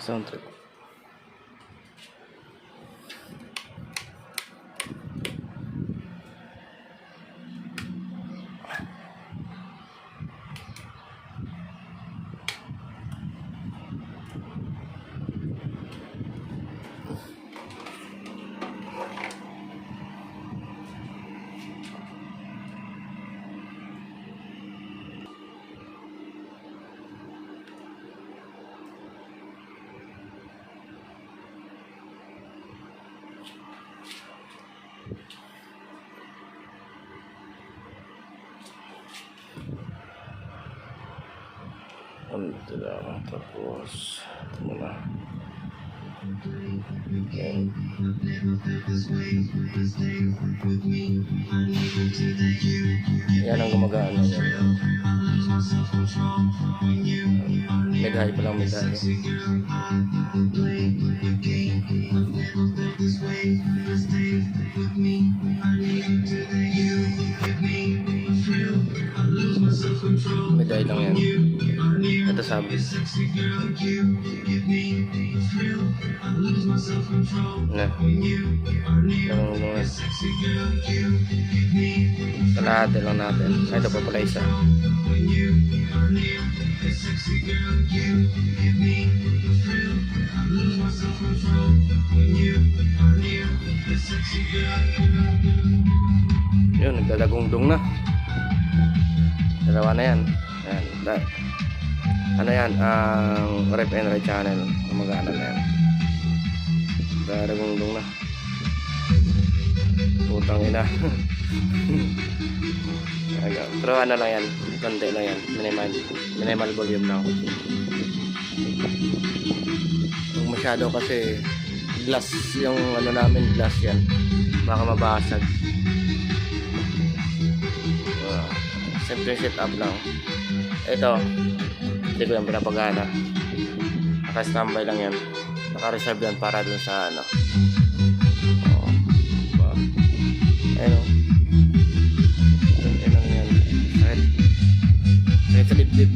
sound trip. Ito lang, tapos ito muna. Yan. Yan ang gumagana niya. Mid-high pa lang, mid-high. Mid-high lang yan. Ito sabi. Na. Kalahati lang natin. Ito pa pala isa. Yun, nagdadagundong na. Dalawa na yan. Ayan. Ano yan? Ang Rep and Right channel. Gumagana na yan. Nagdadagundong na. Putang ina. Pero ano lang yan. Konti lang yan. Minimal volume lang. Kung masyado kasi glass yung ano namin, glass yan. Baka mabasag. Simple setup lang. Ito, hindi ko yung pinapagana. Naka-standby lang yan. Naka-reserve yan para dun sa ano. Ayun. Ayun lang yan. Sakit sa dibdib.